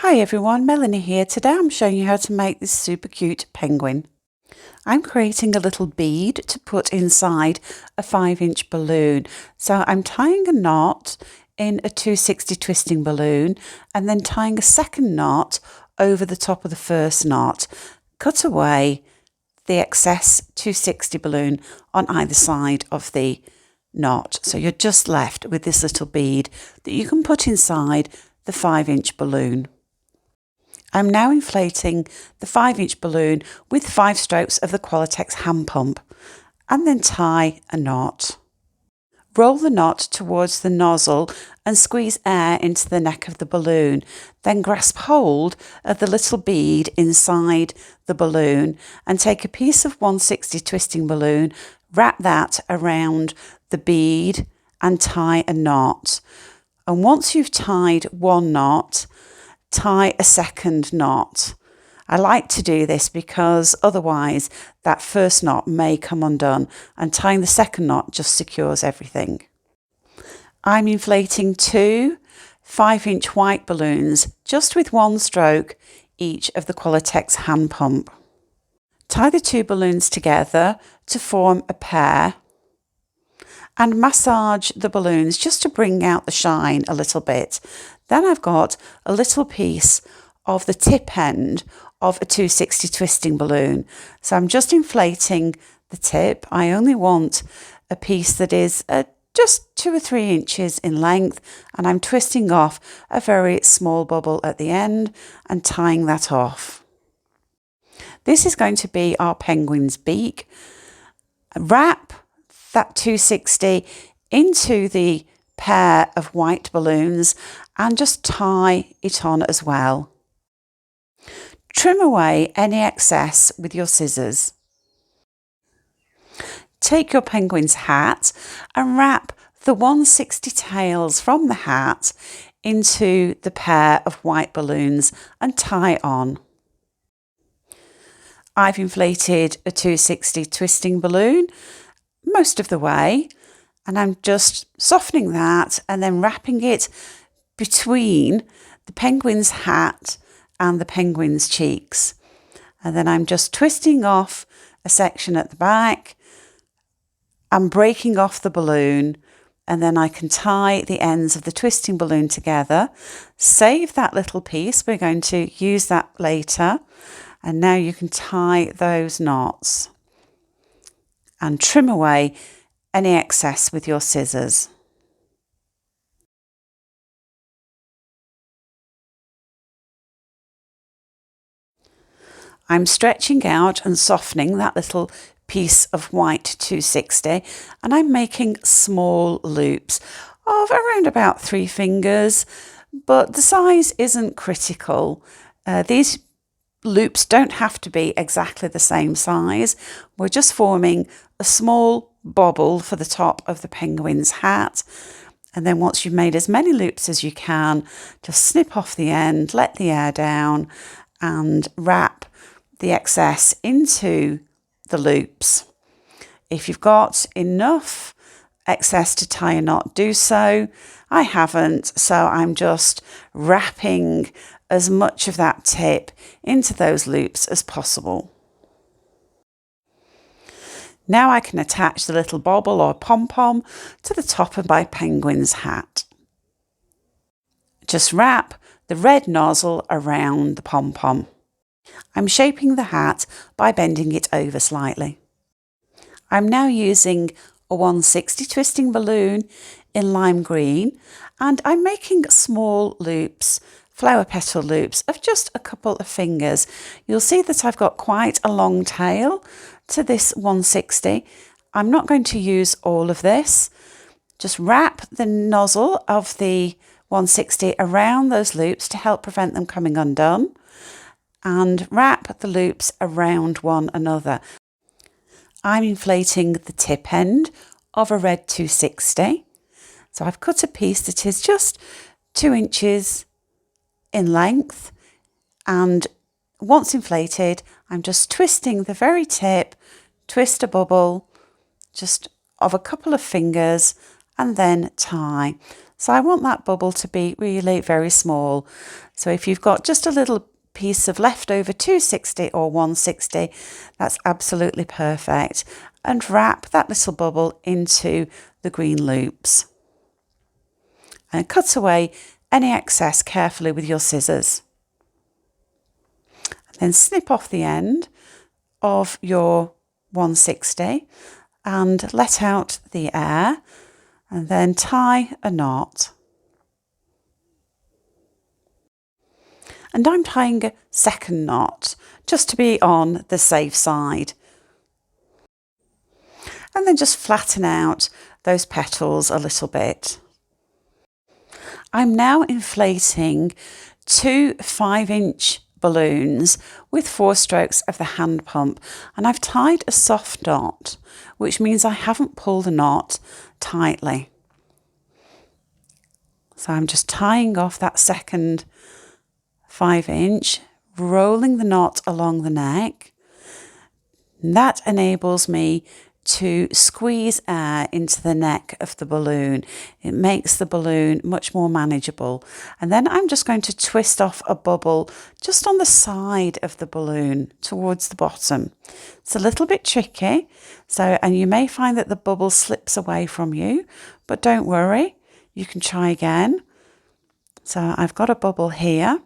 Hi everyone, Melanie here. Today I'm showing you how to make this super cute penguin. I'm creating a little bead to put inside a 5-inch balloon. So I'm tying a knot in a 260 twisting balloon and then tying a second knot over the top of the first knot. Cut away the excess 260 balloon on either side of the knot. So you're just left with this little bead that you can put inside the 5-inch balloon. I'm now inflating the 5-inch balloon with 5 strokes of the Latex hand pump and then tie a knot. Roll the knot towards the nozzle and squeeze air into the neck of the balloon. Then grasp hold of the little bead inside the balloon and take a piece of 160 twisting balloon, wrap that around the bead and tie a knot. And once you've tied one knot, tie a second knot. I like to do this because otherwise that first knot may come undone, and tying the second knot just secures everything. I'm inflating 2 5-inch white balloons just with 1 stroke each of the Latex hand pump. Tie the 2 balloons together to form a pair and massage the balloons just to bring out the shine a little bit. Then I've got a little piece of the tip end of a 260 twisting balloon. So I'm just inflating the tip. I only want a piece that is just 2 or 3 inches in length, and I'm twisting off a very small bubble at the end and tying that off. This is going to be our penguin's beak. Wrap that 260 into the pair of white balloons and just tie it on as well. Trim away any excess with your scissors. Take your penguin's hat and wrap the 160 tails from the hat into the pair of white balloons and tie on. I've inflated a 260 twisting balloon most of the way, and I'm just softening that and then wrapping it between the penguin's hat and the penguin's cheeks. And then I'm just twisting off a section at the back and breaking off the balloon, and then I can tie the ends of the twisting balloon together. Save that little piece, we're going to use that later. And now you can tie those knots and trim away any excess with your scissors. I'm stretching out and softening that little piece of white 260, and I'm making small loops of around about 3 fingers, but the size isn't critical. These loops don't have to be exactly the same size. We're just forming a small bobble for the top of the penguin's hat. And then once you've made as many loops as you can, just snip off the end, let the air down and wrap the excess into the loops. If you've got enough excess to tie a knot, do so. I haven't, so I'm just wrapping as much of that tip into those loops as possible. Now I can attach the little bobble or pom-pom to the top of my penguin's hat. Just wrap the red nozzle around the pom-pom. I'm shaping the hat by bending it over slightly. I'm now using a 160 twisting balloon in lime green, and I'm making small loops, flower petal loops of just a couple of fingers. You'll see that I've got quite a long tail to this 160. I'm not going to use all of this. Just wrap the nozzle of the 160 around those loops to help prevent them coming undone, and wrap the loops around one another. I'm inflating the tip end of a red 260. So I've cut a piece that is just 2 inches in length, and once inflated, I'm just twisting the very tip, twist a bubble just of a couple of fingers and then tie. So I want that bubble to be really very small. So if you've got just a little piece of leftover 260 or 160, that's absolutely perfect. And wrap that little bubble into the green loops. And cut away any excess carefully with your scissors. Then snip off the end of your 160 and let out the air, and then tie a knot. And I'm tying a second knot just to be on the safe side. And then just flatten out those petals a little bit. I'm now inflating two 5-inch balloons with 4 strokes of the hand pump, and I've tied a soft knot, which means I haven't pulled the knot tightly. So I'm just tying off that second 5-inch, rolling the knot along the neck. And that enables me to squeeze air into the neck of the balloon. It makes the balloon much more manageable. And then I'm just going to twist off a bubble just on the side of the balloon towards the bottom. It's a little bit tricky, and you may find that the bubble slips away from you, but don't worry, you can try again. So I've got a bubble here,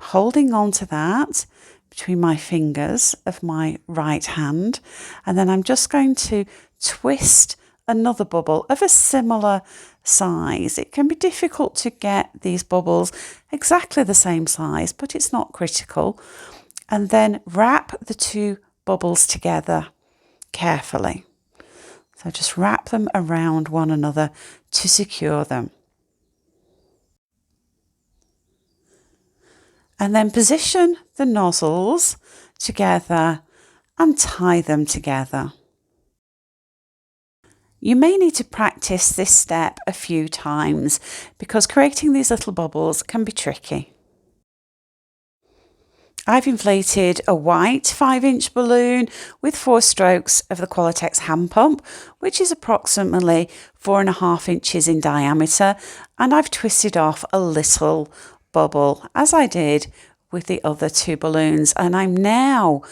holding on to that between my fingers of my right hand, and then I'm just going to twist another bubble of a similar size. It can be difficult to get these bubbles exactly the same size, but it's not critical. And then wrap the two bubbles together carefully. So just wrap them around one another to secure them. And then position the nozzles together and tie them together. You may need to practice this step a few times because creating these little bubbles can be tricky. I've inflated a white 5-inch balloon with 4 strokes of the Latex hand pump, which is approximately 4.5 inches in diameter, and I've twisted off a little bubble as I did with the other 2 balloons, and I'm now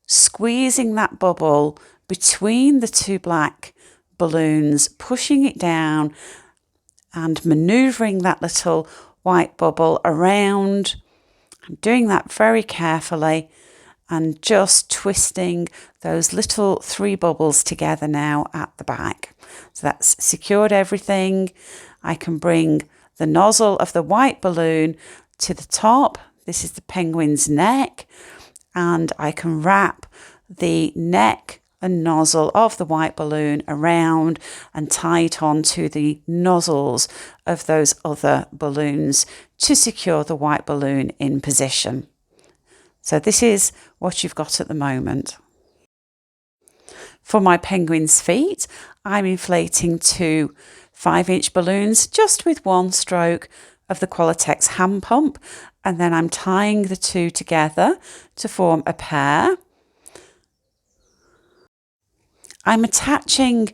squeezing that bubble between the 2 black balloons, pushing it down and maneuvering that little white bubble around. I'm doing that very carefully and just twisting those little 3 bubbles together now at the back. So that's secured everything. I can bring the nozzle of the white balloon to the top. This is the penguin's neck, and I can wrap the neck and nozzle of the white balloon around and tie it onto the nozzles of those other balloons to secure the white balloon in position. So this is what you've got at the moment. For my penguin's feet, I'm inflating 2 5-inch balloons just with 1 stroke of the Latex hand pump, and then I'm tying the 2 together to form a pair. I'm attaching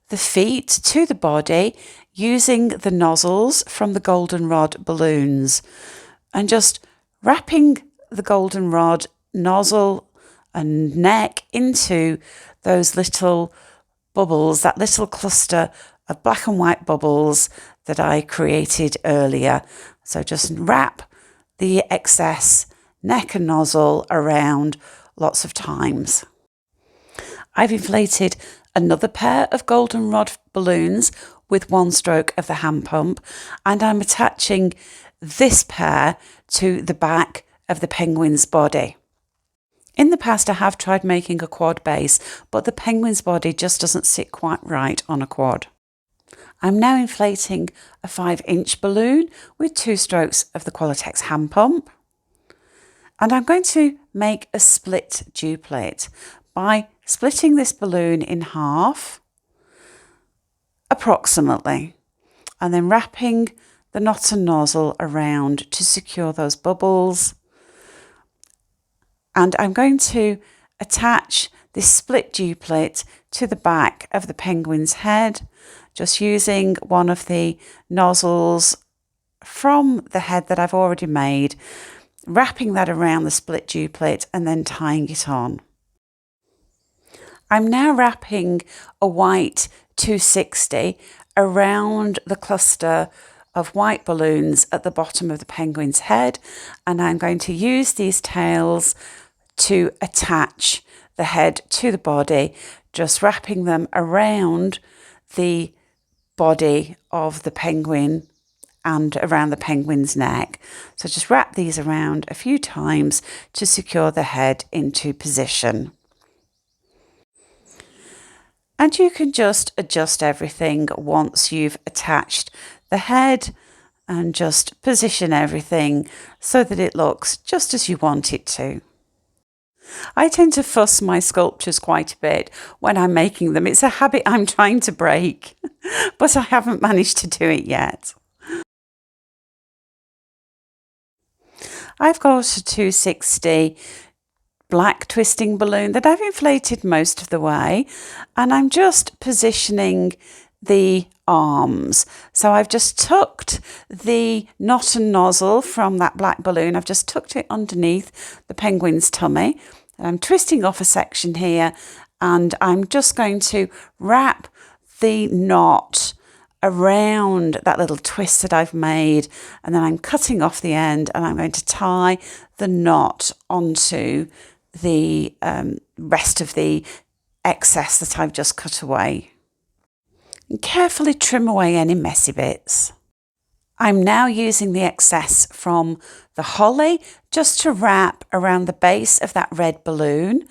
the feet to the body using the nozzles from the goldenrod balloons and just wrapping the goldenrod nozzle and neck into those little bubbles, that little cluster of black and white bubbles that I created earlier. So just wrap the excess neck and nozzle around lots of times. I've inflated another pair of goldenrod balloons with 1 stroke of the hand pump, and I'm attaching this pair to the back of the penguin's body. In the past, I have tried making a quad base, but the penguin's body just doesn't sit quite right on a quad. I'm now inflating a 5-inch balloon with 2 strokes of the Latex hand pump. And I'm going to make a split duplicate by splitting this balloon in half, approximately, and then wrapping the knot and nozzle around to secure those bubbles. And I'm going to attach this split duplicate to the back of the penguin's head, just using one of the nozzles from the head that I've already made, wrapping that around the split duplicate and then tying it on. I'm now wrapping a white 260 around the cluster of white balloons at the bottom of the penguin's head, and I'm going to use these tails to attach the head to the body, just wrapping them around the body of the penguin and around the penguin's neck. So just wrap these around a few times to secure the head into position. And you can just adjust everything once you've attached the head and just position everything so that it looks just as you want it to. I tend to fuss my sculptures quite a bit when I'm making them. It's a habit I'm trying to break, but I haven't managed to do it yet. I've got a 260 black twisting balloon that I've inflated most of the way, and I'm just positioning the arms. So I've just tucked the knot and nozzle from that black balloon. I've just tucked it underneath the penguin's tummy. And I'm twisting off a section here, and I'm just going to wrap the knot around that little twist that I've made, and then I'm cutting off the end, and I'm going to tie the knot onto the rest of the excess that I've just cut away. And carefully trim away any messy bits. I'm now using the excess from the holly just to wrap around the base of that red balloon,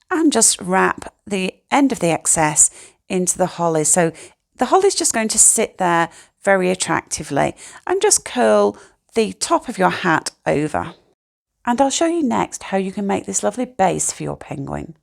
and just wrap the end of the excess into the holly. So the holly's just going to sit there very attractively, and just curl the top of your hat over. And I'll show you next how you can make this lovely base for your penguin.